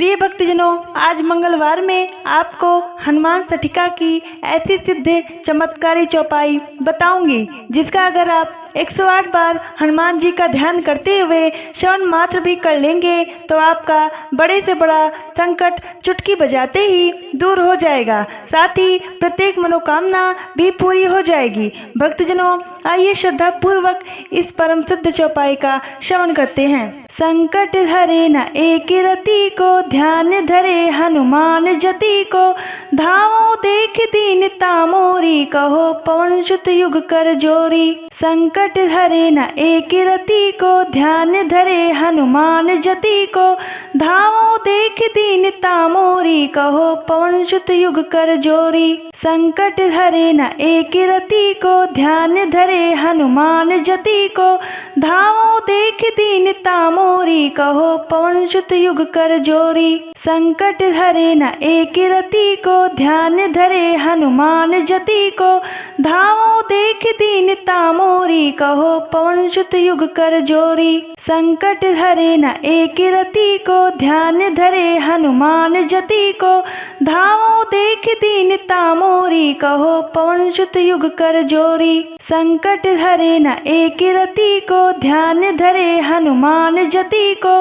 प्रिय भक्तजनों, आज मंगलवार में आपको हनुमान सठिका की ऐसी सिद्ध चमत्कारी चौपाई बताऊंगी, जिसका अगर आप 108 बार हनुमान जी का ध्यान करते हुए श्रवण मात्र भी कर लेंगे तो आपका बड़े से बड़ा संकट चुटकी बजाते ही दूर हो जाएगा। साथ ही प्रत्येक मनोकामना भी पूरी हो जाएगी। भक्तजनों, आइए श्रद्धा पूर्वक इस परम सिद्ध चौपाई का श्रवण करते हैं। संकट हरे न एक रति को, ध्यान धरे हनुमान जति को। धावो देख दीन तामोरी, कहो पवन सुत युग कर जोरी। संकट हरे न एक रति को, ध्यान धरे हनुमान जति को। धावो देख दीन तामोरी, कहो पवन सुत युग कर जोरी। संकट हरे न एक रति को, ध्यान धरे हनुमान जति को। धावो देख दीन तामोरी, कहो पवन सुत युग कर जोरी। संकट हरे न एक रति को, ध्यान धरे हनुमान जति को। धावो देख दीन तामोरी, कहो पवन सुत युग कर जोरी। संकट हरे न एक रति को, ध्यान धरे हनुमान जति को। धावो देख दीन तामोरी, कहो पवन सुत युग कर जोरी। संकट हरे न एक रति को, ध्यान धरे हनुमान जति को।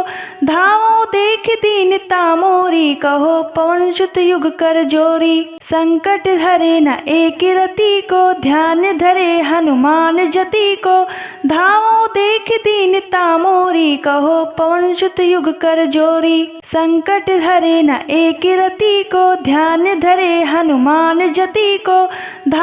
धावो देख दीन तामोरी, कहो पवन सुत युग कर जोरी। संकट हरे न एक रति को, ध्यान धरे हनुमान जति को। धावो देख दीन तामोरी, कहो पवन सुत युग कर जोरी। संकट हरे न एक रति को, ध्यान धरे हनुमान जति को।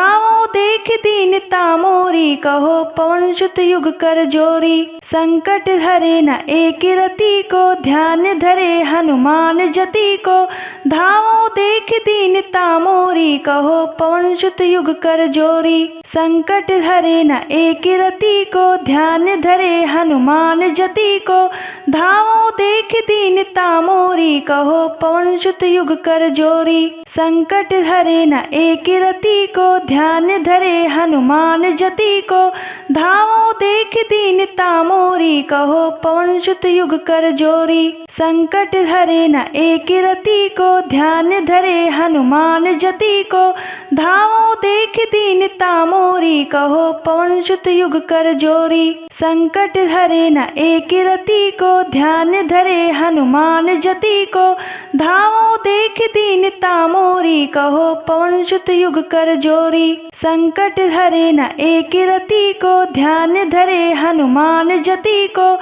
धावो देख दीन तामोरी, कहो पवन सुत युग कर जोरी। संकट हरे न एक रति को, ध्यान धरे हनुमान जति को। धावो देख दीन तामोरी, कहो पवन सुत युग कर जोरी। संकट हरे न एक रति को, ध्यान धरे हनुमान जति को। धावो देख दीन तामोरी, कहो पवन सुत युग कर जोरी। संकट हरे न एक रति को, ध्यान धरे हनुमान जति को। धावो देख दीन तामोरी, कहो पवन सुत युग कर जोरी। संकट हरे न एक रति को, ध्यान धरे हनुमान जति को। धावो देख दीन तामोरी, कहो पवन सुत युग कर जोरी। संकट हरे न एक रति को, ध्यान धरे हनुमान जति को। धावो देख दीन तामोरी, कहो पवन सुत युग कर जोरी। संकट हरे न एक रति को, ध्यान धरे हनुमान जति को।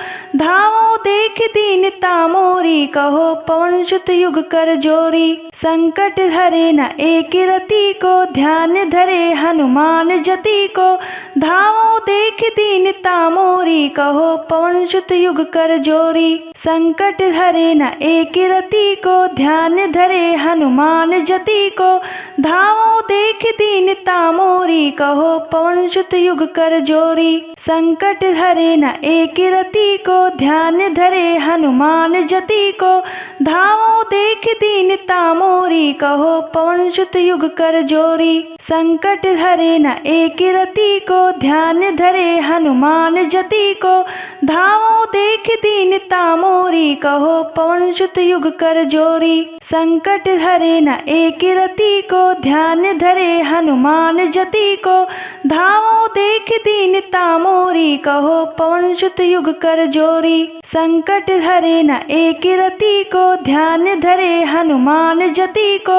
धावो देख दीन तामोरी, कहो पवन सुत युग कर जोरी। संकट हरे न एक रति को, ध्यान धरे हनुमान जति को। धावो देख दीन तामोरी, कहो पवन सुत युग कर जोरी। संकट हरे न एक रति को, ध्यान धरे हनुमान जति को। धावो देख दीन तामोरी, कहो पवन सुत युग कर जोरी। संकट हरे न एक रति को, ध्यान धरे हनुमान जति को। धावो देख दीन तामोरी, कहो पवन सुत युग कर जोरी। संकट हरे न एक रति को, ध्यान धरे हनुमान जति को। धावो देख दीन तामोरी, कहो पवन सुत युग कर जोरी। संकट हरे न एक रति को, ध्यान धरे हनुमान जति को। धावो देख दीन तामोरी, कहो पवन सुत युग कर जोरी। संकट हरे न एक रति को, ध्यान धरे हनुमान जति को।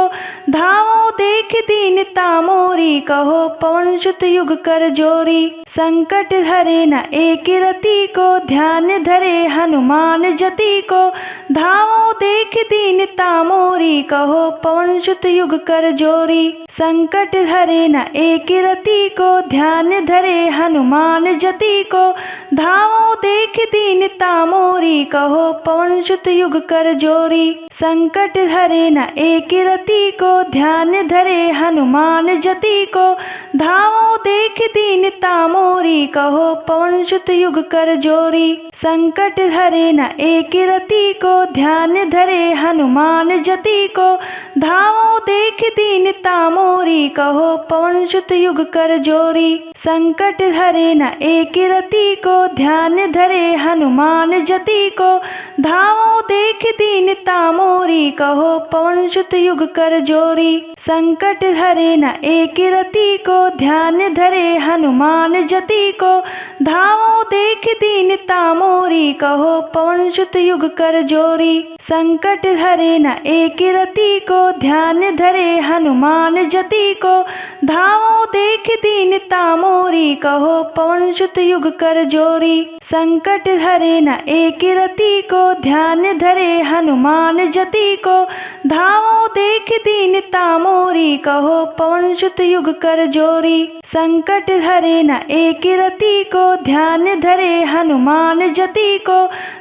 धावो देख दीन तामोरी, कहो पवन सुत युग कर जोरी। संकट हरे न एक रति को, ध्यान धरे हनुमान जति को। धावो देख दीन तामोरी, कहो पवन सुत युग कर जोरी। संकट हरे न एक रति को, ध्यान धरे हनुमान जति को। धावो देख दीन तामोरी, कहो पवन सुत युग कर जोरी। संकट हरे न एक रति को, ध्यान धरे हनुमान जति को। धावो देख दीन तामोरी, कहो पवन सुत युग कर जोरी। संकट हरे न एक रति को, ध्यान धरे हनुमान जति को। धावो देख दीनता मोरी, कहो पवन सुत युग कर जोरी। संकट हरे न एक रति को, ध्यान धरे हनुमान जति को। धावो देख दीनता मोरी, कहो पवन सुत युग कर जोरी। संकट हरे न एक रति को, ध्यान धरे हनुमान जति को। धावो देख दीनता मोरी, कहो पवन सुत युग कर जोरी। संकट हरे न एक रति को, ध्यान धरे हनुमान जति को। धावो देख दीनता मोरी, कहो पवन सुत युग कर जोरी। संकट हरे न एक रति को, ध्यान धरे हनुमान जति को। धावो देख दीनता मोरी, कहो पवन सुत युग कर जोरी। संकट हरे न एक रति को, ध्यान धरे हनुमान जति को।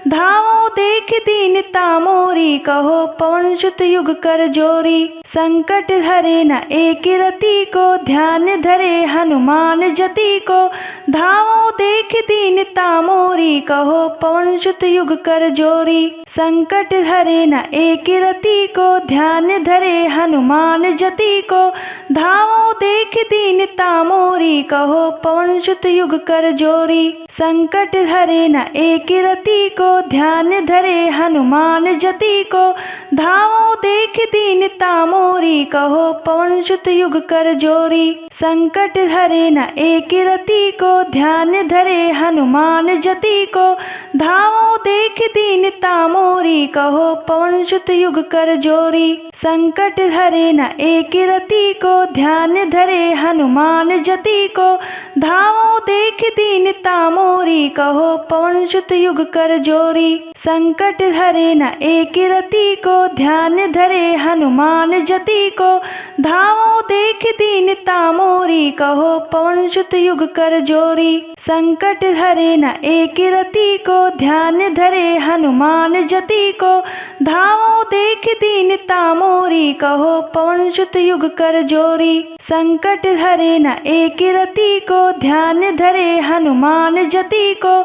धावो देख दीनता मोरी, कहो पवन सुत युग कर जोरी। संकट हरे न एक रति को, ध्यान धरे हनुमान जति को। धावो देख दीनता मोरी, कहो पवन सुत युग कर जोरी। संकट हरे न एक रति को, ध्यान धरे हनुमान जति को। धावो देख दीनता मोरी, कहो पवन सुत युग कर जोरी। संकट हरे न एक रति को, ध्यान धरे हनुमान जति को। धावो देख दीनता मोरी, कहो पवन सुत युग कर जोरी। संकट हरे न एक रति को, ध्यान धरे हनुमान जति को। धावो देख दीनता मोरी, कहो पवन सुत युग कर जोरी। संकट हरे न एक रति को, ध्यान धरे हनुमान जति को। धावो देख दीनता मोरी, कहो पवन सुत युग कर जोरी। संकट हरे न एक रति को, ध्यान धरे हनुमान जति को। धावो देख दीनता मोरी, कहो पवन सुत युग कर जोरी। संकट हरे न एक रति को, ध्यान धरे हनुमान जति को। धावो देख दीनता मोरी, कहो पवन सुत युग कर जोरी। संकट हरे न एक रति को, ध्यान धरे हनुमान जति को।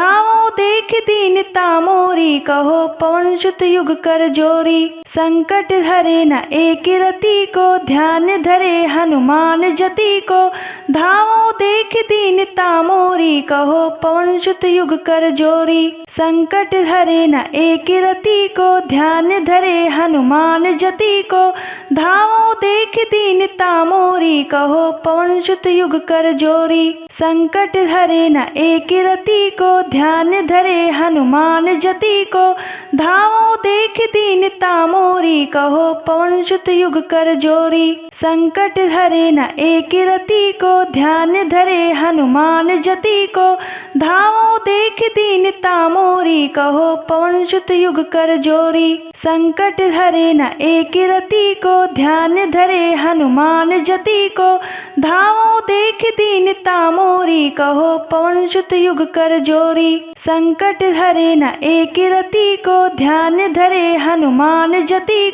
धावो देख दीनता मोरी, कहो पवन सुत युग कर जोरी। संकट हरे न एक रति को, ध्यान धरे हनुमान जति को। धावो देख दीनता मोरी, कहो पवन सुत युग कर जोरी। संकट हरे न एक रति को, ध्यान धरे हनुमान जति को। धावो देख दीनता मोरी, कहो पवन सुत युग कर जोरी। संकट हरे न एक रति को, ध्यान धरे हनुमान जति को। धावो देख दीनता मोरी, कहो पवन सुत युग कर जोरी। संकट हरे न एक रति को, ध्यान धरे हनुमान जति को। धावो देख दीनता मोरी, कहो पवन सुत युग कर जोरी। संकट हरे न एक रति को, ध्यान धरे हनुमान जति को। धावो देख दीनता मोरी, कहो पवन सुत युग कर जोरी। संकट हरे न एक रति को, ध्यान धरे हनुमान जति को।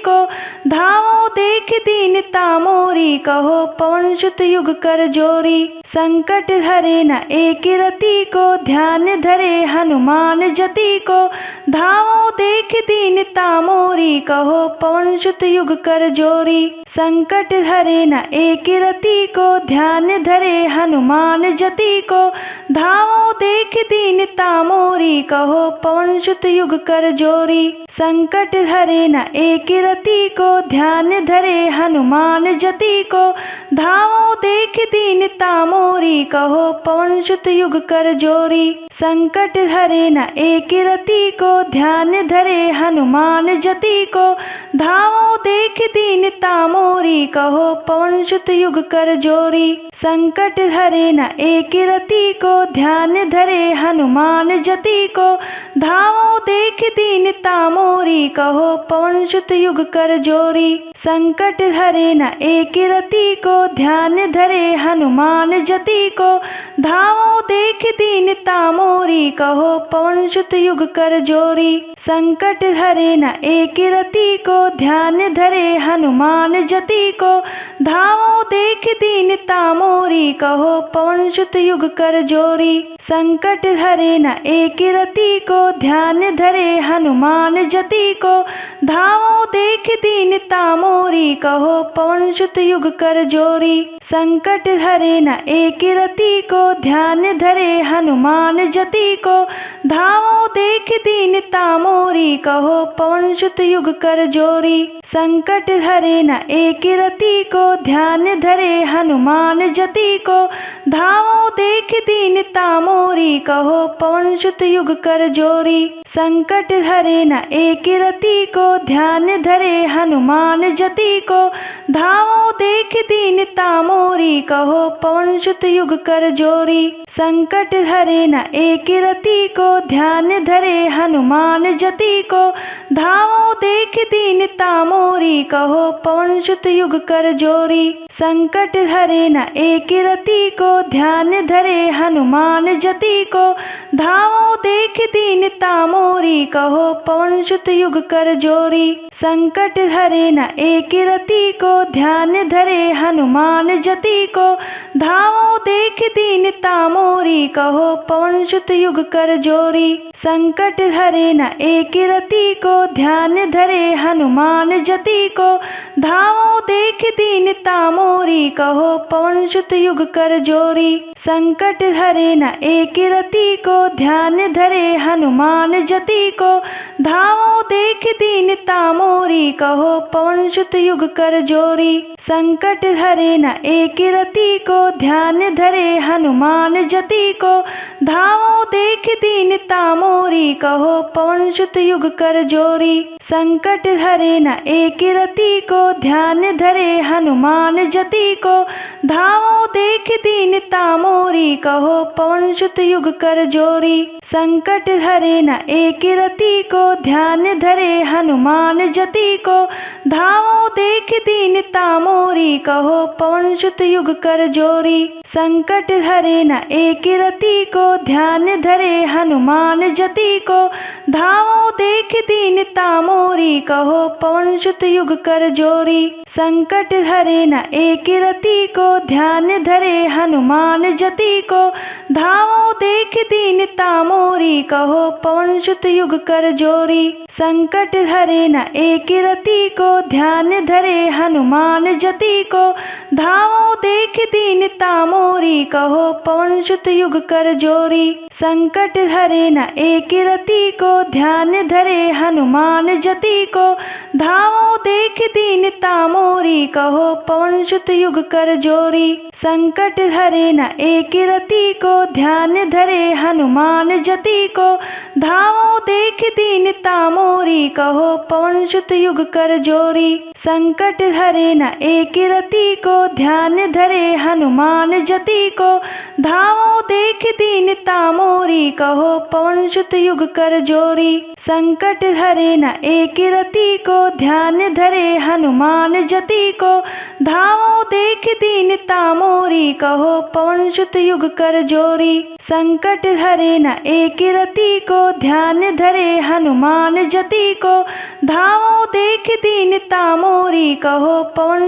धावो देख दीनता मोरी, कहो पवन सुत युग कर जोरी। संकट हरे न एक रति को, ध्यान धरे हनुमान जति को। धावो देख दीनता मोरी, कहो पवन सुत युग कर जोरी। संकट हरे न एक रति को, ध्यान धरे हनुमान जति को। धावो देख दीनता मोरी, कहो पवन सुत युग कर जोरी। संकट हरे न एक रति को, ध्यान धरे हनुमान जति को। धावो देख दीनता मोरी, कहो पवन सुत युग कर जोरी। संकट हरे न एक रति को, ध्यान धरे हनुमान जति को। धावो देख दीनता मोरी, कहो पवन सुत युग कर जोरी। संकट हरे न एक रति को, ध्यान धरे हनुमान जति को। धावो देख दीनता मोरी, कहो पवन सुत युग कर जोरी। संकट हरे न एक रति को, ध्यान धरे हनुमान जति को। धावो देख दीनता मोरी, कहो पवन सुत युग कर जोरी। संकट हरे न एक रति को, ध्यान धरे हनुमान जति को। धावो देख दीनता मोरी, कहो पवन सुत युग कर जोरी। संकट हरे न एक रति को ध्यान धरे हनुमान जति को धावो देख दीनता मोरी कहो पवन सुत युग कर जोरी। संकट हरे न एक रति को ध्यान धरे हनुमान जति को धावो देख दीनता मोरी कहो पवन सुत युग कर जोरी। संकट हरे न एक रति को ध्यान धरे हनुमान जति को धावो देख दीनता मोरी कहो पवन सुत युग कर जोरी। संकट हरे न एक रति को ध्यान धरे हनुमान जति को धावो देख दीनता मोरी कहो पवन सुत युग कर जोरी। संकट हरे न एक रति को ध्यान धरे हनुमान जति को धावो देख दीनता मोरी कहो पवन सुत युग कर जोरी। संकट हरे न एक रति को ध्यान धरे हनुमान जति को धावो देख दीनता मोरी कहो पवन सुत युग कर जोरी। संकट हरे न एक रति को ध्यान धरे हनुमान जति को धावो देख दीनता मोरी कहो पवन सुत युग कर जोरी। संकट हरे न एक रति को ध्यान धरे हनुमान जति को धावो देख दीनता मोरी कहो पवन सुत युग कर जोरी। संकट हरे न एक रति को ध्यान धरे हनुमान जति को धावो देख दीनता मोरी कहो पवन सुत युग कर जोरी। संकट हरे न एक रति को ध्यान धरे हनुमान जति को धावो देख दीनता मोरी कहो पवन सुत युग कर जोरी। संकट हरे न एक रति को ध्यान धरे हनुमान जति को धावो देख दीनता मोरी कहो पवन सुत युग कर जोरी। संकट हरे न एक रति को ध्यान धरे हनुमान जति को धावो देख दीनता मोरी कहो पवन सुत युग कर जोरी। संकट हरे न एक रति को ध्यान धरे हनुमान जति को धावो देख दीनता मोरी कहो पवन सुत युग कर जोरी। संकट हरे न एक रति को ध्यान धरे हनुमान जति को धावो देख दीनता मोरी कहो पवन सुत युग कर जोरी। संकट हरे न एक रति को ध्यान धरे हनुमान जति को धावो देख दीनता मोरी कहो पवन सुत युग कर जोरी। संकट हरे न एक रति को ध्यान धरे हनुमान जति को धावो देख दीनता मोरी कहो पवन सुत युग कर जोरी। संकट हरे न एक रति को ध्यान धरे हनुमान जति को धावो देख दीनता मोरी कहो पवन सुत युग कर जोरी। संकट हरे न एक रति को ध्यान धरे हनुमान जति को धावो देख दीनता मोरी कहो पवन सुत युग कर जोरी। संकट हरे न एक रति को ध्यान धरे हनुमान जति को धावो देख दीनता मोरी कहो पवन सुत युग कर जोरी। संकट हरे न एक रति को ध्यान धरे हनुमान जति को धावो देख दीनता मोरी कहो पवन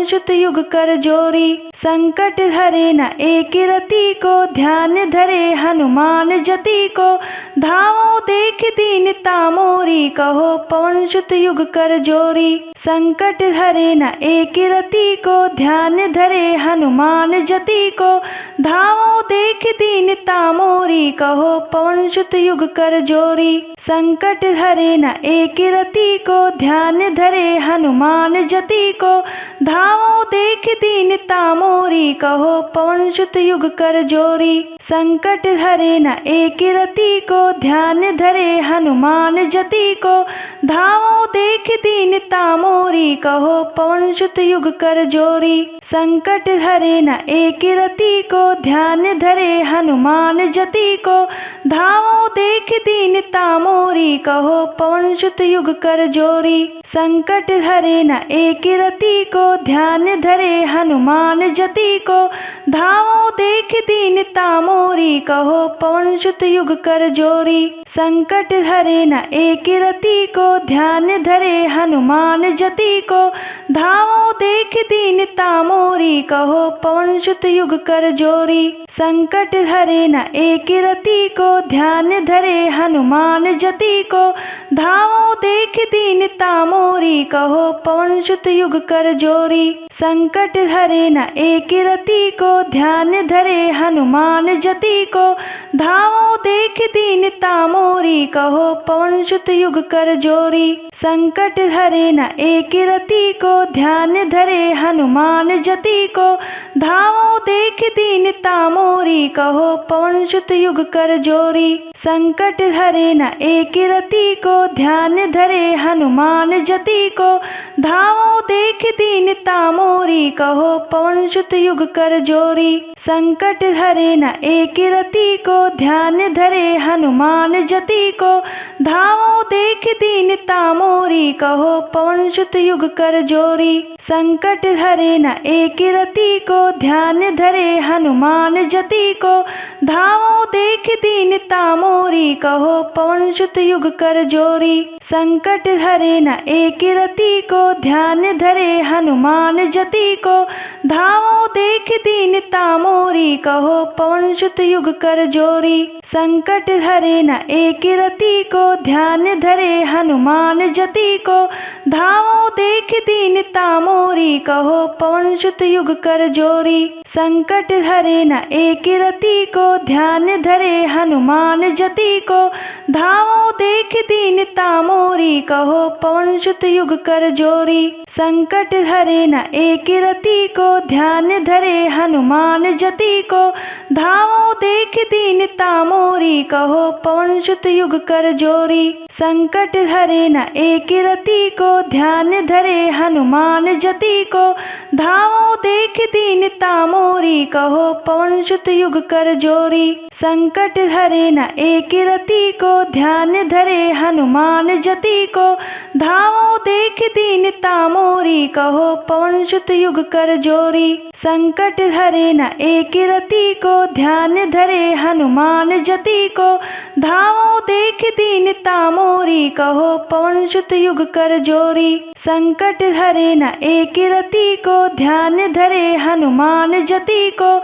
सुत युग कर जोरी। संकट हरे न एक रति को ध्यान धरे हनुमान जति को धावो देख दीनता मोरी कहो पवन सुत युग कर जोरी। संकट हरे न एक रति को ध्यान धरे हनुमान जति को धावो देख दीनता मोरी कहो पवन सुत युग कर जोरी। संकट हरे न एक रति को ध्यान धरे हनुमान जति को धावो देख दीनता मोरी कहो पवन सुत युग कर जोरी। संकट हरे न एक रति को ध्यान धरे हनुमान जति को धावो देख दीनता मोरी कहो पवन सुत युग कर जोरी। संकट हरे न एक रति को ध्यान धरे हनुमान जति को धावो देख दीनता मोरी कहो पवन सुत युग कर जोरी। संकट हरे न एक रति को ध्यान धरे हनुमान जति को धावो देख दीनता मोरी कहो पवन सुत युग कर जोरी। संकट हरे न एक रति को ध्यान धरे हनुमान जति को धावो देख दीनता मोरी कहो पवन सुत युग कर जोरी। संकट हरे न एक रति को ध्यान धरे हनुमान जति को, धावो देख दीनता मोरी, कहो पवन सुत युग कर जोरी। संकट हरे न एक रति को, ध्यान धरे हनुमान जति को, धावो देख दीनता मोरी, कहो पवन सुत युग कर जोरी। संकट हरे न एक रति को, ध्यान धरे हनुमान जति को, धावो देख दीनता मोरी, कहो पवन सुत युग कर जोरी। संकट हरे न एक रति को, ध्यान धरे हनुमान जति को, धावो देख दीनता मोरी, कहो पवन सुत युग कर जोरी। संकट हरे न एक रति को, ध्यान धरे हनुमान जति को, धावो देख दीनता मोरी, कहो पवन सुत युग कर जोरी। संकट हरे न एक रति को, ध्यान धरे हनुमान जति को, धावो देख दीनता मोरी, कहो पवन सुत युग कर जोरी। संकट हरे न एक रति को, ध्यान धरे हनुमान जति को, धावो देख दीनता मोरी, कहो पवन सुत युग कर जोरी। संकट हरे न एक रति को, ध्यान धरे हनुमान जति को, धावो देख दीनता मोरी, कहो पवन सुत युग कर जोरी। संकट हरे न एक रति को, ध्यान धरे हनुमान जति को, धावो देख दीनता मोरी, कहो पवन सुत युग कर जोरी। संकट हरे न एक रति को, ध्यान धरे हनुमान जति को, धावो देख दीनता मोरी, कहो पवन सुत युग कर जोरी। संकट हरे न एक रति को, ध्यान धरे हनुमान जति को, धावो देख दीनता मोरी, कहो पवन सुत युग कर जोरी। संकट हरे न एक रति को, ध्यान धरे हनुमान जति को, धावो देख दीनता मोरी, कहो पवन सुत युग कर जोरी। संकट हरे न एक रति को, ध्यान धरे हनुमान जति को, धावो देख दीनता मोरी, कहो पवन सुत युग कर जोरी। संकट हरे न एक रति को, ध्यान धरे हनुमान जति को,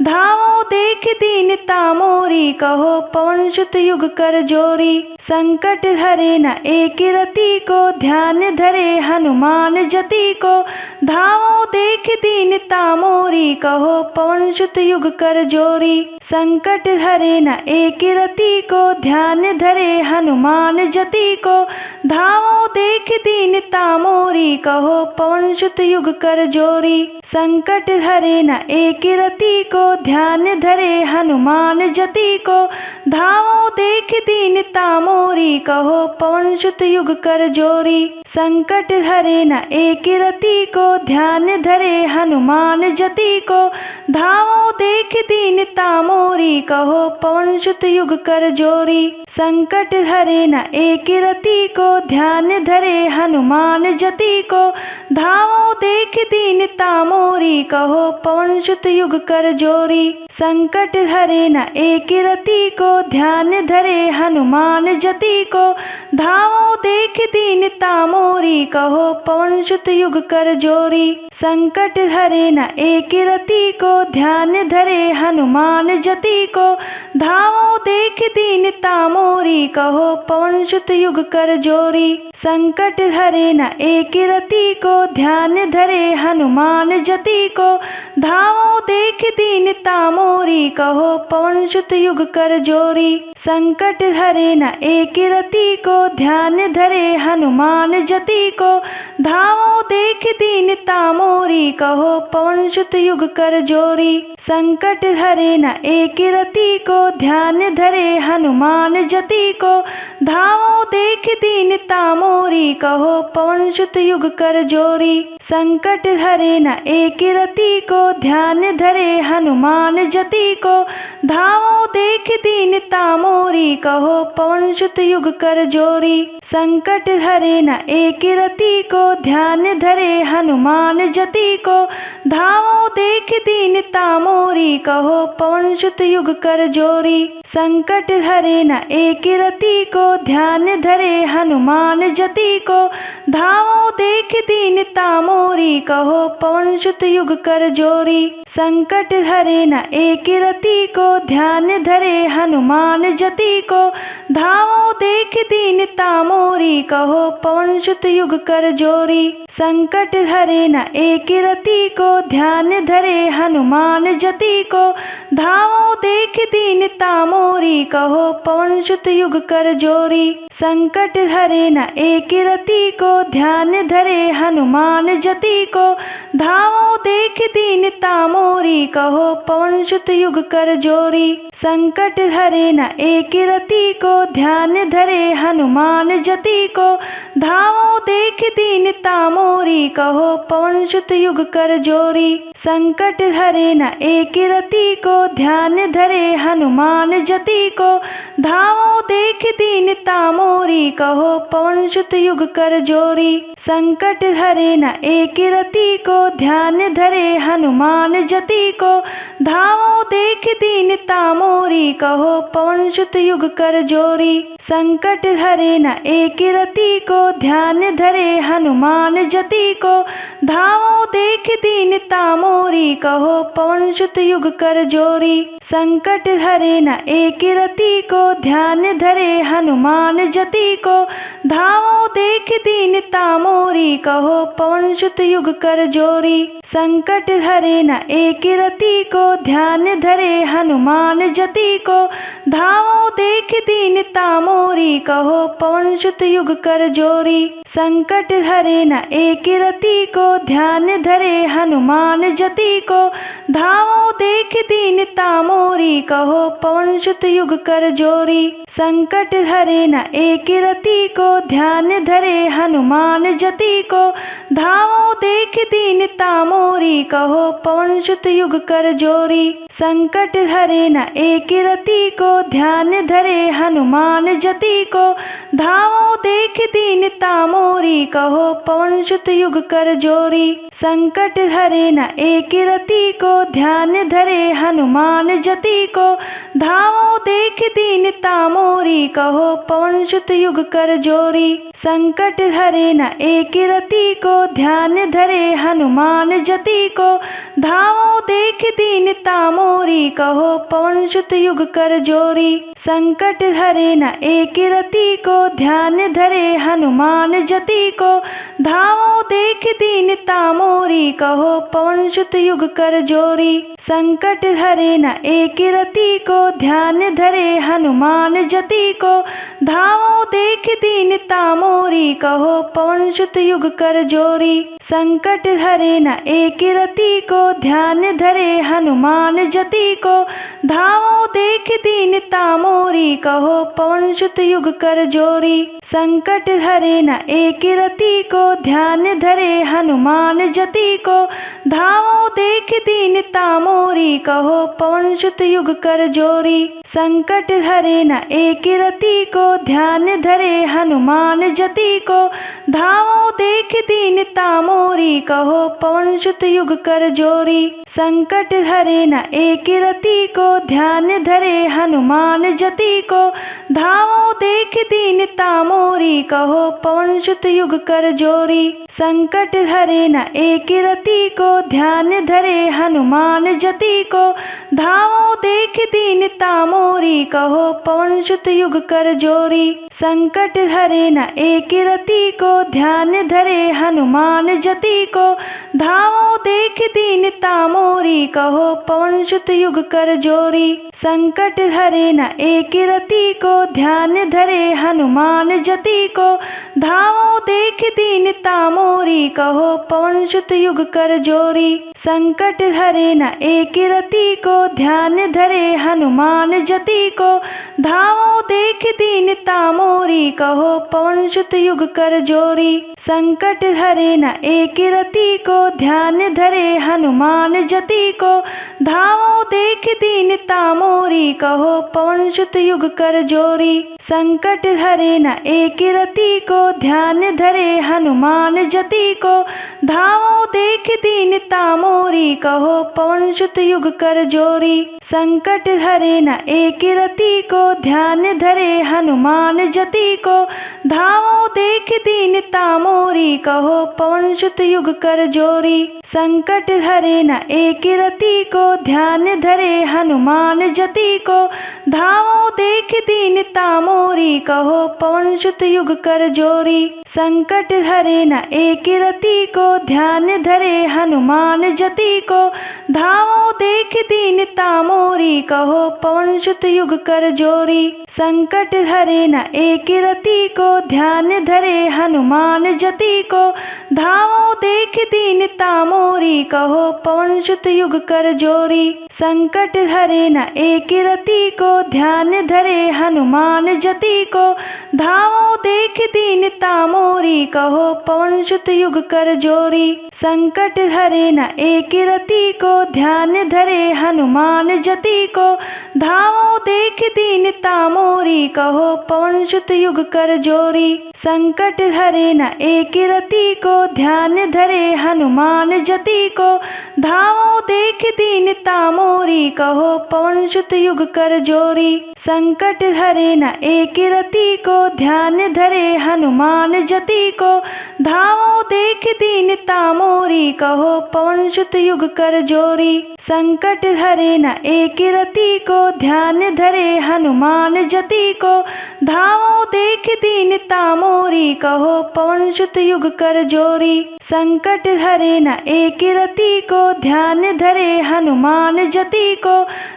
धावो देख दीनता मोरी, कहो पवन सुत युग कर जोरी। संकट हरे न एक रति को, ध्यान धरे हनुमान जति को, धावो देख दीनता मोरी, कहो पवन सुत युग कर जोरी। संकट हरे न एक रति को, ध्यान धरे हनुमान जति को, धावो देख दीनता मोरी, कहो पवन सुत युग कर जोरी। संकट हरे न एक रति को, ध्यान धरे हनुमान जति को, धावो देख दीनता मोरी, कहो पवन सुत युग कर जोरी। संकट हरे न एक रति को, ध्यान धरे हनुमान जति को, धावो देख दीनता मोरी, कहो पवन सुत युग कर जोरी। संकट हरे न एक रति को, ध्यान धरे हनुमान जति को, धावो देख दीनता मोरी, कहो पवन सुत युग कर जोरी। संकट हरे न एक रति को, ध्यान धरे हनुमान जति को, धावो देख दीनता मोरी, कहो पवन सुत युग कर जोरी। संकट हरे न एक रति को, ध्यान धरे हनुमान जति को, धावो देख दीनता मोरी, कहो पवन सुत युग कर जोरी। संकट हरे न एक रति को, ध्यान धरे हनुमान जति को, धावो देख दीनता मोरी, कहो पवन सुत युग कर जोरी। संकट हरे न एक रति को, ध्यान धरे हनुमान जति को, धावो देख दीनता मोरी, कहो पवन सुत युग कर जोरी। संकट हरे न एक रति को, ध्यान धरे हनुमान जति को, धावो देख दीनता मोरी, कहो पवन सुत युग कर जोरी। संकट हरे न एक रति को, ध्यान धरे हनुमान जति को, धावो देख दीनता मोरी, कहो पवन सुत युग युग कर जोरी। संकट हरे न एक रति को, ध्यान धरे हनुमान जति को। धावो देख दीनता मोरी, कहो पवन सुत युग कर जोरी। संकट हरे न एक रति को, ध्यान धरे हनुमान जति को। धावो देख दीनता मोरी, कहो पवन सुत युग कर जोरी। संकट हरे न एक रति को, ध्यान धरे हनुमान जति को। धावो देख दीनता मोरी, कहो पवन सुत युग कर जोरी। संकट हरे न एक रति को, ध्यान धरे हनुमान जति को। धावो देख दीनता मोरी, कहो पवन सुत युग कर जोरी। संकट हरे न एक रति को, ध्यान धरे हनुमान जति को। धावो देख दीनता मोरी, कहो पवन सुत युग कर जोरी। संकट हरे न एक रति को, ध्यान धरे हनुमान जति को। धावो देख दीनता मोरी, कहो पवन सुत युग कर जोरी। संकट हरे न एक रति को, ध्यान धरे हनुमान जति को। धावो देख दीनता मोरी, कहो पवन सुत युग कर जोरी। संकट हरे न एक रति को, ध्यान धरे हनुमान जति को। धावो देख दीनता मोरी, कहो पवन सुत युग कर जोरी। संकट हरे न एक रति को, ध्यान धरे हनुमान जति को। धावो देख दीनता मोरी, कहो पवन सुत युग कर जोरी। संकट हरे न एक रति को, ध्यान धरे हनुमान जति को। धावो देख दीनता मोरी, कहो पवन सुत युग कर जोरी। संकट हरे न एक रति को, ध्यान धरे हनुमान जति को। धावो देख दीनता मोरी, कहो पवन सुत युग कर जोरी। संकट हरे न एक रति को, ध्यान धरे हनुमान जति को। धावो देख दीनता मोरी, कहो पवन सुत युग कर जोरी। संकट हरे न एक रति को, ध्यान धरे हनुमान जति को। धावो देख दीनता मोरी, कहो पवन सुत युग कर जोरी। संकट हरे न एक रति को, ध्यान धरे हनुमान जति को। धावो देख दीनता मोरी, कहो पवन सुत युग कर जोरी। संकट हरे न एक रति को, ध्यान धरे हनुमान जति को। धावो देख दीनता मोरी, कहो पवन सुत युग कर जोरी। संकट हरे न एक रति को, ध्यान धरे हनुमान जति को। धावो देख दीनता मोरी, कहो पवन सुत युग कर जोरी। संकट हरे न एक रति को, ध्यान धरे हनुमान जति को। धावो देख दीनता मोरी, कहो पवन सुत युग कर जोरी। संकट हरे न एक रति को, ध्यान धरे हनुमान जति को। धावो देख दीनता मोरी, कहो पवन सुत युग कर जोरी। संकट हरे न एक रति को, ध्यान धरे हनुमान जति को। धावो देख दीनता मोरी, कहो पवन सुत युग कर जोरी। संकट हरे न एक रति को, ध्यान धरे हनुमान जति को। धावो देख दीनता मोरी, कहो पवन सुत युग कर जोरी। संकट हरे न एक रति को, ध्यान धरे हनुमान जति को। धावो देख दीनता मोरी, कहो पवन सुत युग कर जोरी। संकट हरे न एक रति को, ध्यान धरे हनुमान जति को। धावो देख दीनता मोरी, कहो पवन सुत युग कर जोरी। संकट हरे न एक रति को, ध्यान धरे हनुमान जति को। धावो देख दीनता मोरी, कहो पवन सुत युग कर जोरी। संकट हरे न एक रति को, ध्यान धरे हनुमान जति को। धावो देख दीनता मोरी, कहो पवन सुत युग कर जोरी। संकट हरे न एक रति को, ध्यान धरे हनुमान जति को। धावो देख दीनता मोरी, कहो पवन सुत युग कर जोरी। संकट हरे न एक रति को, ध्यान धरे हनुमान जति को। धावो देख दीनता मोरी, कहो पवन सुत युग युग कर जोरी। संकट हरे न एक रति को, ध्यान धरे हनुमान जति को। धावो देख दीनता मोरी, कहो पवन सुत युग कर जोरी। संकट हरे न एक रति को, ध्यान धरे हनुमान जति को। धावो देख दीनता मोरी, कहो पवन सुत युग कर जोरी। संकट हरे न एक रति को, ध्यान धरे हनुमान जति को। धावो देख दीनता मोरी, कहो पवन सुत युग कर जोरी। संकट हरे न एक रति को, ध्यान धरे हनुमान जति को। धावो देख दीनता मोरी, कहो पवन सुत युग कर जोरी। संकट हरे न एक रति को, ध्यान धरे हनुमान जति को। धावो देख दीनता मोरी, कहो पवन सुत युग कर जोरी। संकट हरे न एक रति को, ध्यान धरे हनुमान जति को। धावो देख दीनता मोरी, कहो पवन सुत युग कर जोरी। संकट हरे न एक रति को, ध्यान धरे हनुमान जति को। धावो देख दीनता मोरी, कहो पवन सुत युग कर जोरी। संकट हरे न एक रति को, ध्यान धरे हनुमान जति को। धावो देख दीनता मोरी, कहो पवन सुत युग कर जोरी। संकट हरे न एक रति को, ध्यान धरे हनुमान जति को। धावो देख दीनता मोरी, कहो पवन सुत युग कर जोरी। संकट हरे न एक रति को, ध्यान धरे हनुमान जति को। धावो देख दीनता मोरी, कहो पवन सुत युग कर जोरी। संकट हरे न एक रति को, ध्यान धरे हनुमान जति को। धावो देख दीनता मोरी, कहो पवन सुत युग कर जोरी। संकट हरे न एक रति को, ध्यान धरे हनुमान जति को।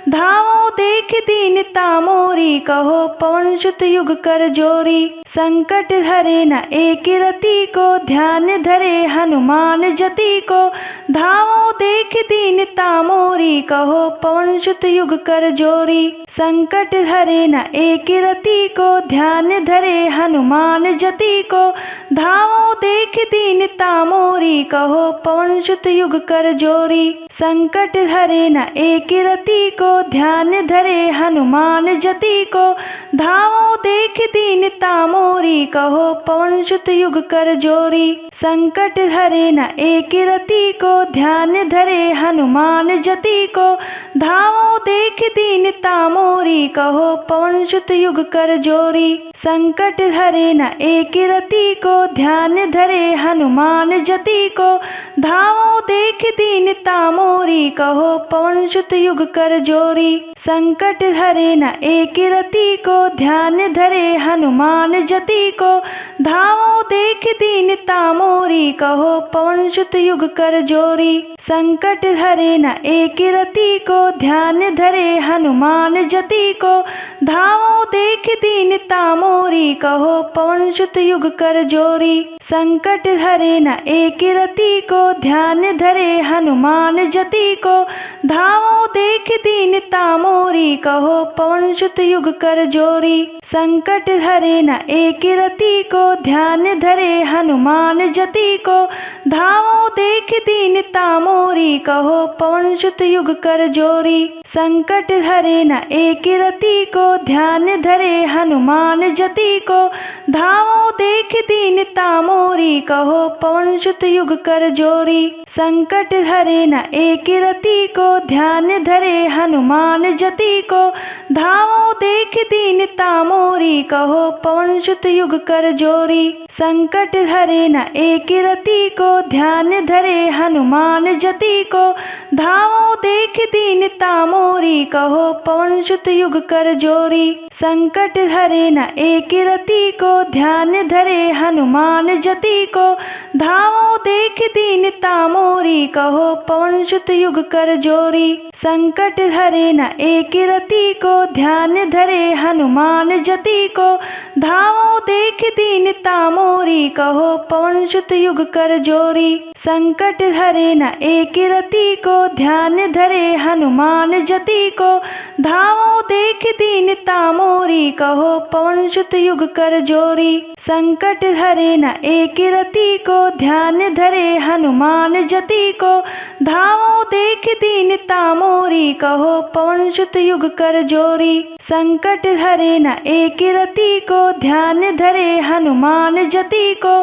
धावो देख दीनता मोरी, कहो पवन सुत युग कर जोरी। संकट हरे न एक रति को, ध्यान धरे हनुमान जति को। धावो देख दीनता मोरी, कहो पवन सुत युग कर जोरी। संकट हरे न एक रति को, ध्यान धरे हनुमान जति को। धावो देख दीनता मोरी, कहो पवन सुत युग कर जोरी। संकट हरे न एक रति को, ध्यान धरे हनुमान जति को। धावो देख दीनता मोरी, कहो पवन सुत युग कर जोरी। संकट हरे न एक रति को, ध्यान धरे हनुमान जति को। धावो देख दीनता मोरी, कहो पवन सुत युग कर जोरी। संकट हरे न एक रति को, ध्यान धरे हनुमान जति को। धावो देख दीनता मोरी, कहो पवन सुत युग कर जोरी। संकट हरे न एक रति को, ध्यान धरे हनुमान जति को। धावो देख दीनता मोरी, कहो पवन सुत युग कर जोरी। संकट हरे न एक रति को, ध्यान धरे हनुमान जति को। धावो देख दीनता मोरी, कहो पवन सुत युग कर जोरी। संकट हरे न एक रति को, ध्यान धरे हनुमान जति को। धावो देख दीनता मोरी, कहो पवन सुत युग कर जोरी। संकट हरे न एक रति को, ध्यान धरे हनुमान जति को। धावो देख दीनता मोरी, कहो पवन सुत युग कर जोरी। संकट हरे न एक रति को, ध्यान धरे हनुमान जति को। धावो देख दीनता मोरी, कहो पवन सुत युग कर जोरी। संकट हरे न एक रति को, ध्यान धरे हनुमान जति को। धावो देख दीनता मोरी, कहो पवन सुत युग कर जोरी। संकट हरे न एक रति को, ध्यान धरे हनुमान जति को। धावो देख दीनता मोरी, कहो पवन सुत युग कर जोरी। संकट हरे न एक रति को, ध्यान धरे हनुमान जति को। धावो देख दीनता मोरी, कहो पवन सुत युग कर जोरी। संकट हरे न एक रति को, ध्यान धरे हनुमान जति को। धावो देख दीनता मोरी, कहो पवन सुत युग कर जोरी। संकट हरे न एक रति को, ध्यान धरे हनुमान जति को। धावो देख दीनता मोरी, कहो पवन सुत युग कर जोरी। संकट संकट हरे न एक रति को, ध्यान धरे हनुमान जति को। धामो देख दीनता मोरी, कहो पवन सुत युग कर जोरी। संकट हरे न एक रति को, ध्यान धरे हनुमान जति को।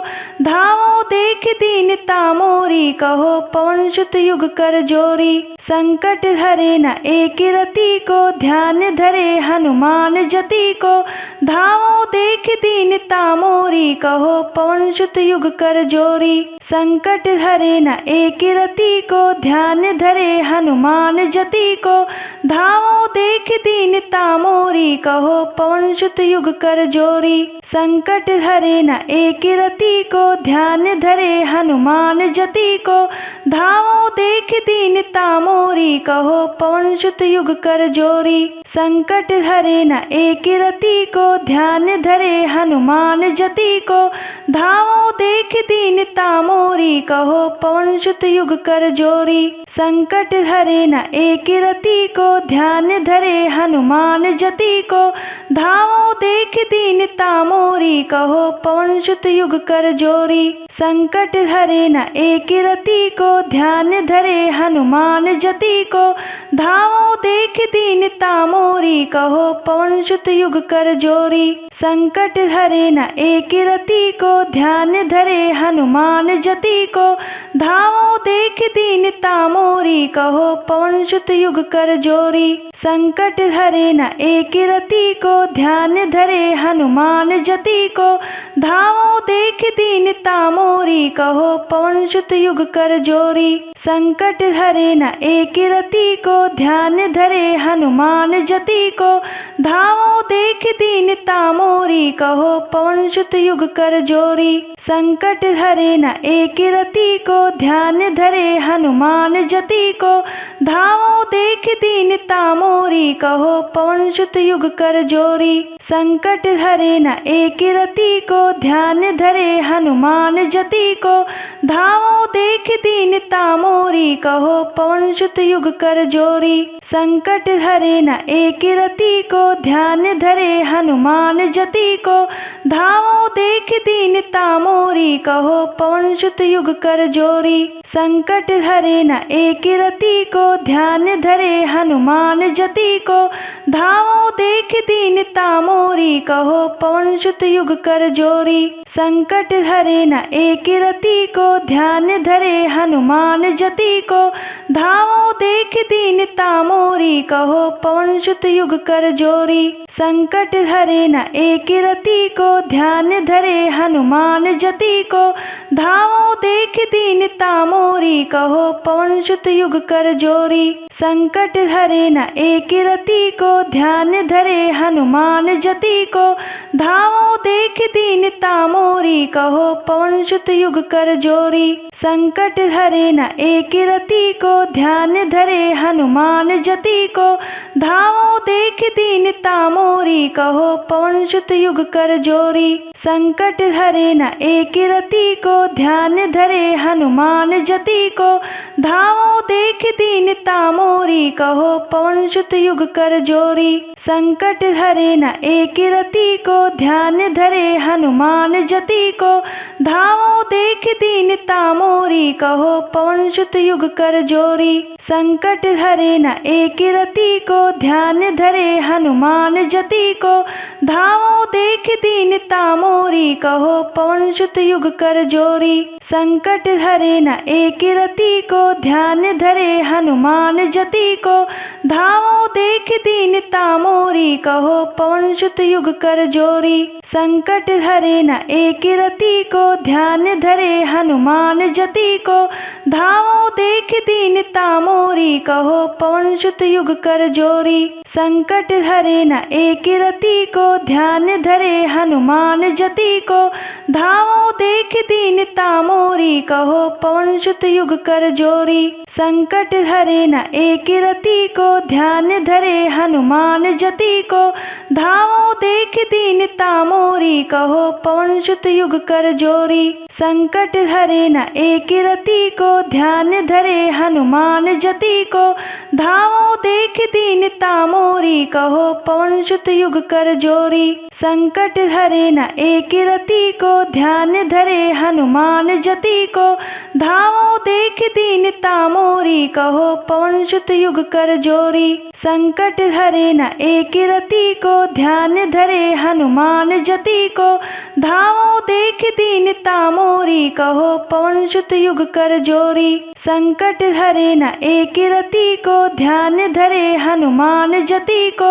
धामो देख दीनता मोरी, कहो पवन सुत युग कर जोरी। संकट हरे न एक रति को, ध्यान धरे हनुमान जति को। धामो देख दीनता मोरी, कहो पवन सुत युग कर जोरी। संकट हरे न एक रति को, ध्यान धरे हनुमान जति को। धामो देख दीनता मोरी, कहो पवन सुत युग कर जोरी। संकट हरे न एक रति को, ध्यान धरे हनुमान जति को। धामो देख दीनता मोरी, कहो पवन सुत युग कर जोरी। संकट हरे न एक रति को, ध्यान धरे हनुमान जति को। धामो देख दीनता मोरी, कहो पवन सुत युग कर जोरी। संकट हरे न एक रति को, ध्यान धरे हनुमान जति को। धामो देख दीनता मोरी, कहो पवन सुत युग कर जोरी। संकट हरे न एक रति को, ध्यान धरे हनुमान जति को। धामो देख दीनता मोरी, कहो पवन सुत युग कर जोरी। संकट हरे न एक रति को, ध्यान धरे हनुमान जति को। धामो देख दीनता मोरी, कहो पवन सुत युग कर जोरी। संकट हरे न एक रति को, ध्यान धरे हनुमान जति को। धामो देख दीनता मोरी, कहो पवन सुत युग कर जोरी। संकट हरे न एक रति को, ध्यान धरे हनुमान जति को। धामो देख दीनता मोरी, कहो पवन सुत युग कर जोरी। संकट हरे न एक रति को, ध्यान धरे हनुमान जति को। धामो देख दीनता मोरी, कहो पवन सुत युग कर जोरी। संकट हरे न एक रति को, ध्यान धरे हनुमान जति को। धामो देख दीनता मोरी, कहो पवन सुत युग कर जोरी। संकट हरे न एक रति को, ध्यान धरे हनुमान जति को। धामो देख दीनता मोरी, कहो पवन सुत युग कर जोरी। संकट हरे न एक रति को, ध्यान धरे हनुमान जति को। धामो देख दीनता मोरी, कहो पवन सुत युग कर जोरी। संकट हरे न एक रति को, ध्यान धरे हनुमान जति को। धामो देख दीनता मोरी, कहो पवन सुत युग कर जोरी। संकट हरे न एक रति को, ध्यान धरे हनुमान जति को। धामो देख दीनता मोरी, कहो पवन सुत युग कर जोरी। संकट हरे न एक रति को, ध्यान धरे हनुमान जति को। धामो देख दीनता मोरी, कहो पवन सुत युग कर जोरी। संकट हरे न एक रति को, ध्यान धरे हनुमान जति को। धामो देख दीनता मोरी, कहो पवन सुत युग कर जोरी। संकट हरे न एक रति को, ध्यान धरे हनुमान जति को। धामो देख दीनता मोरी, कहो पवन सुत युग कर जोरी। संकट हरे न एक रति को, ध्यान धरे हनुमान जति को। धामो देख दीनता मोरी, कहो पवन सुत युग कर जोरी। संकट हरे न एक रति को, ध्यान धरे हनुमान जति को। धामो देख दीनता मोरी, कहो पवन सुत युग कर जोरी। संकट हरे न एक रति को, ध्यान धरे हनुमान जति को। धामो देख दीनता मोरी, कहो पवन सुत युग कर जोरी। संकट हरे न एक रति को, ध्यान धरे हनुमान जति को। धामो देख दीनता मोरी, कहो पवन सुत युग कर जोरी। संकट हरे न एक रति को, ध्यान धरे हनुमान जति को। धामो देख दीनता मोरी, कहो पवन सुत युग कर जोरी। संकट हरे न एक रति को, ध्यान धरे हनुमान जति को। धामो देख दीनता मोरी, कहो पवन सुत युग युग कर जोरी। संकट हरे न एक रति को, ध्यान धरे हनुमान जति को। धावो देख दीनता मोरी, कहो पवन सुत युग कर जोरी। संकट हरे न एक रति को, ध्यान धरे हनुमान जति को। धावो देख दीनता मोरी, कहो पवन सुत युग कर जोरी। संकट हरे न एक रति को, ध्यान धरे हनुमान जति को। धावो देख दीनता मोरी, कहो पवन सुत युग कर जोरी। संकट हरे न एक रति को, ध्यान धरे हनुमान जति को।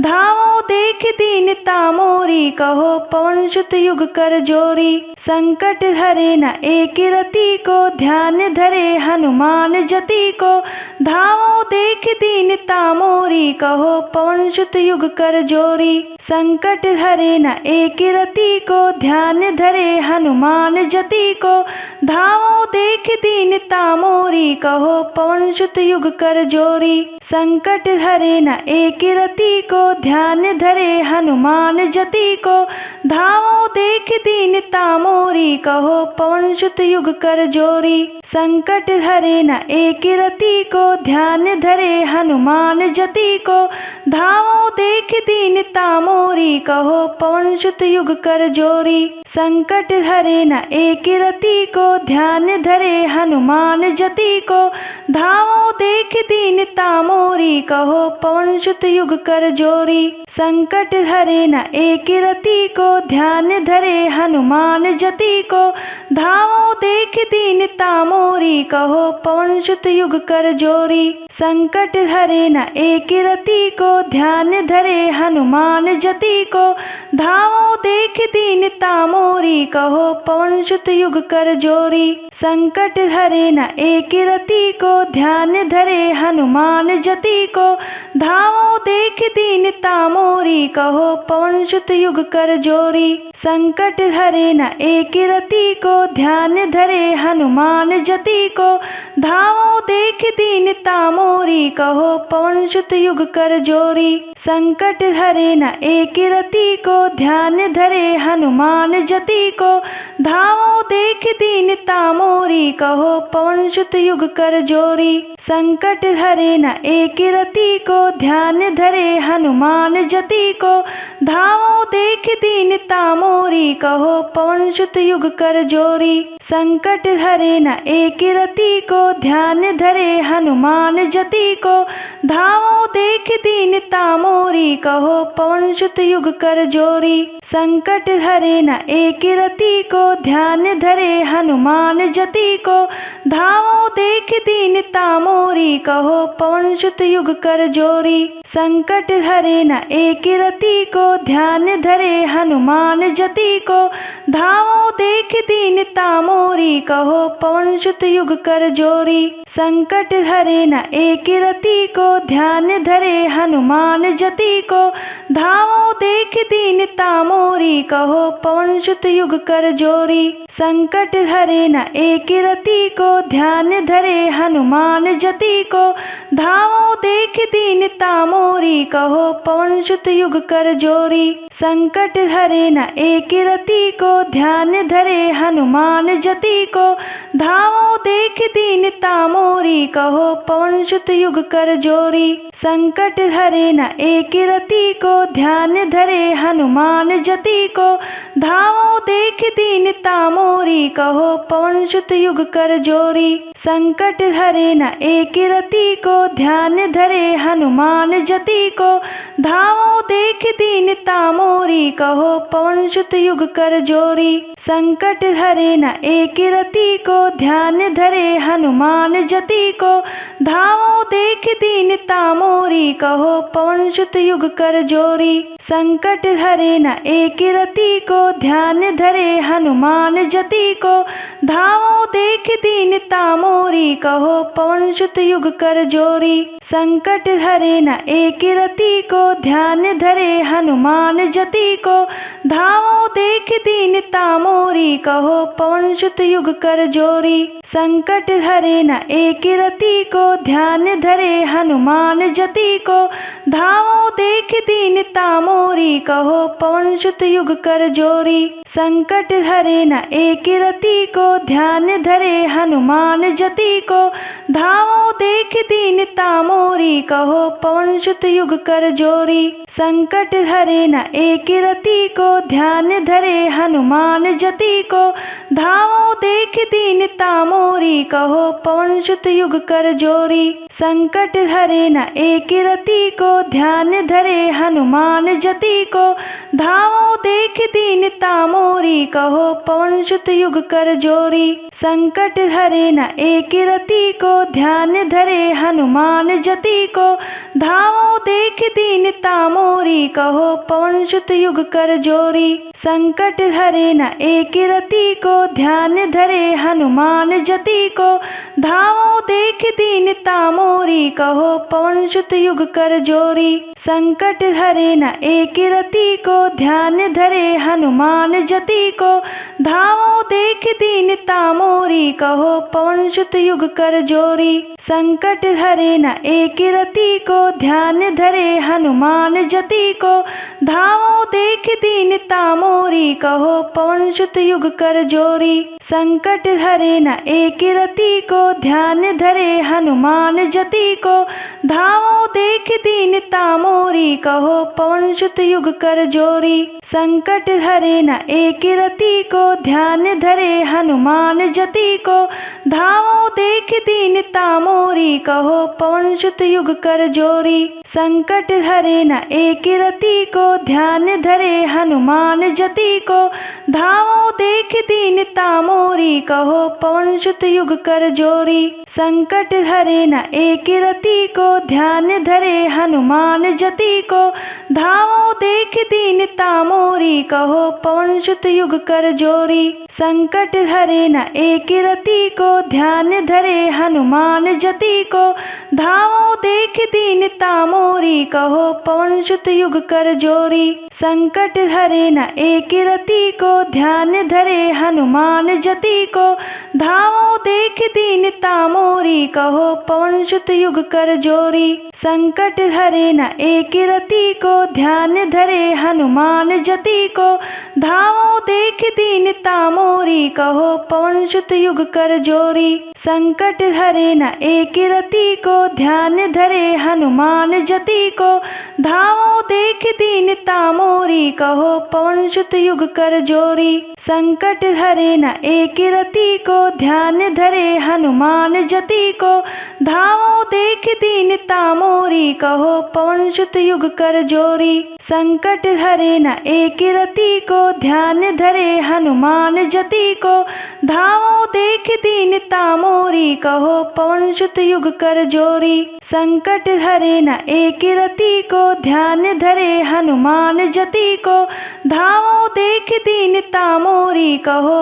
धावो देख दीनता मोरी, कहो पवन सुत युग कर जोरी। संकट हरे न एक रति को, ध्यान धरे हनुमान जति को। धावो देख दीनता मोरी, कहो पवन सुत युग कर जोरी। संकट हरे न एक रति को, ध्यान धरे हनुमान जति को। धावो देख दीनता मोरी, कहो पवन सुत युग कर जोरी। संकट हरे न एक रति को, ध्यान धरे हनुमान जति को। धावो देख दीनता मोरी, कहो पवन सुत युग कर जोरी। संकट हरे न एक रति को, ध्यान धरे हनुमान जति को। धावो देख दीनता मोरी, कहो पवन सुत युग कर जोरी। संकट हरे न एक रति को, ध्यान धरे हनुमान जति को। धावो देख दीनता मोरी, कहो पवन सुत युग कर जोरी। संकट हरे न एक रति को, ध्यान धरे हनुमान जति को। धावो देख दीनता मोरी, कहो पवन सुत युग कर जोरी। संकट हरे न एक रति को, ध्यान धरे हनुमान जति को। धावो देख दीनता मोरी, कहो पवन सुत युग कर जोरी। संकट हरे न एक रति को, ध्यान धरे हनुमान जति को। धावो देख दीनता मोरी, कहो पवन सुत युग कर जोरी। संकट हरे न एक रति को, ध्यान धरे हनुमान जति को। धावो देख दीनता मोरी, कहो पवन सुत युग कर जोरी। संकट हरे न एक रति को, ध्यान धरे हनुमान जति को। धावो देख दीनता मोरी, कहो पवन सुत युग कर जोरी। संकट हरे न एक रति को, ध्यान धरे हनुमान जति को। धावो देख दीनता मोरी, कहो पवन सुत युग कर जोरी। संकट हरे न एक रति को, ध्यान धरे हनुमान जति को। धावो देख दीनता मोरी, कहो पवन सुत युग कर जोरी। संकट हरे न एक रति को, ध्यान धरे हनुमान जति को। धावो देख दीनता मोरी, कहो पवन सुत युग कर जोरी। संकट हरे न एक रति को, ध्यान धरे हनुमान जति को। धावो देख दीनता मोरी, कहो पवन सुत युग कर जोरी। संकट हरे न एक रति को, ध्यान धरे हनुमान जति को। धावो देख दीनता मोरी, कहो पवन सुत युग कर जोरी। संकट हरे न एक रति को, ध्यान धरे हनुमान जति को। धावो देख दीनता मोरी, कहो पवन सुत युग कर जोरी। संकट हरे न एक रति को, ध्यान धरे हनुमान जति को। धावो देख दीनता मोरी, कहो पवन सुत युग कर जोरी। संकट हरे न एक रति को, ध्यान धरे हनुमान जति को। धावो देख दीनता मोरी, कहो पवन सुत युग कर जोरी। संकट हरे न एक रति को, ध्यान धरे हनुमान जति को। धावो देख दीनता मोरी, कहो पवन सुत युग कर जोरी। संकट हरे न एक रति को, ध्यान धरे हनुमान जति को। धावो देख दीनता मोरी, कहो पवन सुत युग कर जोरी। संकट हरे न एक रति को, ध्यान धरे हनुमान जति को। धावो देख दीनता मोरी, कहो पवन सुत युग कर जोरी। संकट हरे न एक रति को, ध्यान धरे हनुमान जति को। धावो देख दीनता मोरी, कहो पवन सुत युग कर जोरी। संकट हरे न एक रति को ध्यान धरे हनुमान जति को, धामो देख दीनता मोरी कहो पवन सुत युग कर जोरी। संकट हरे न एक रति को ध्यान धरे हनुमान जति को, धामो देख दीनता मोरी कहो पवन सुत युग कर जोरी। संकट हरे न एक रति को ध्यान धरे हनुमान जति को, धामो देख दीनता मोरी कहो पवन सुत युग कर जोरी। संकट हरे न एक रति को ध्यान धरे हनुमान जति को, धामो देख दीनता मोरी कहो पवन सुत युग कर जोरी। संकट हरे न एक रति को ध्यान धरे हनुमान जति को, धामो देख दीनता मोरी कहो पवन सुत युग कर जोरी। संकट हरे न एक रति को ध्यान धरे हनुमान जति को, धामो देख दीनता मोरी कहो पवन सुत युग कर जोरी। संकट हरे न एक रति को ध्यान धरे हनुमान जति को, धामो देख दीनता मोरी कहो पवन सुत युग कर जोरी। संकट हरे न एक रति को ध्यान धरे हनुमान जति को, धामो देख दीनता मोरी कहो पवन सुत युग कर जोरी। संकट हरे न एक रति को ध्यान धरे हनुमान जति को, धामो देख दीनता मोरी कहो पवन सुत युग कर जोरी। संकट हरे न एक रति को ध्यान धरे हनुमान जति को, धामो देख दीनता मोरी कहो पवन सुत युग कर जोरी। संकट हरे न एक रति को ध्यान धरे हनुमान जति को, धामो देख दीनता मोरी कहो पवन सुत युग कर जोरी। संकट हरे न एक रति को ध्यान धरे हनुमान जति को, धामो देख दीनता मोरी कहो पवन सुत युग कर जोरी। संकट हरे न एक रति को ध्यान धरे हनुमान जति को, धामो देख दीनता मोरी कहो पवन सुत युग कर जोरी। संकट हरे न एक रति को ध्यान धरे हनुमान जति को, धामो देख दीनता मोरी कहो पवन सुत युग कर जोरी। संकट हरे न एक रति को ध्यान धरे हनुमान जति को, धामो देख दीनता मोरी कहो पवन सुत युग कर जोरी। संकट हरे न एक रति को ध्यान धरे हनुमान जति को, धामो देख दीनता मोरी कहो पवन सुत युग कर जोरी। संकट हरे न एक रति को ध्यान धरे हनुमान जति को, धामो देख दीनता मोरी कहो पवन सुत युग कर जोरी। संकट हरे न एक रति को ध्यान धरे हनुमान जति को, धामो देख दीनता मोरी कहो पवन सुत युग कर जोरी। संकट हरे न एक रति को ध्यान धरे हनुमान जति को, धामो देख दीनता मोरी कहो पवन सुत युग कर जोरी। संकट हरे न एक रति को ध्यान धरे हनुमान जति को, धामो देख दीनता मोरी कहो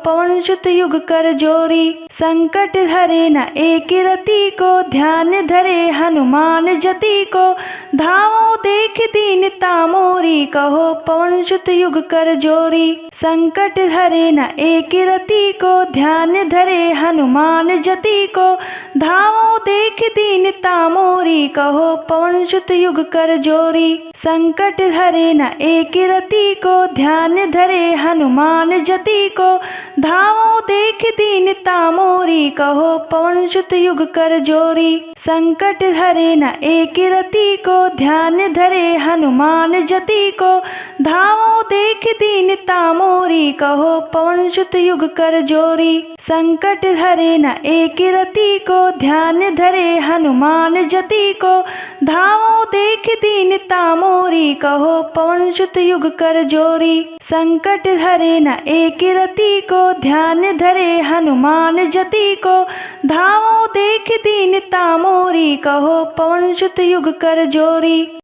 पवन सुत युग कर जोरी। संकट हरे न एक रति को ध्यान धरे हनुमान जति को, धामो देख दीनता मोरी कहो पवन सुत युग कर जोरी। संकट हरे न एक रति को ध्यान धरे हनुमान जति को, धामो देख दीनता मोरी कहो पवन सुत युग कर जोरी। संकट हरे न एक रति को ध्यान धरे हनुमान जति को, धामो देख दीनता मोरी कहो पवन सुत युग कर जोरी। संकट हरे न एक रति को ध्यान धरे हनुमान जति को, धामो देख दीनता मोरी कहो पवन सुत युग कर जोरी। संकट हरे न एक रति को ध्यान धरे हनुमान जति को, धामो देख दीनता मोरी कहो पवन सुत युग कर जोरी। संकट हरे न एक रति को ध्यान धरे हनुमान जति को, धामो देख दीनता मोरी कहो पवन सुत युग कर जोरी।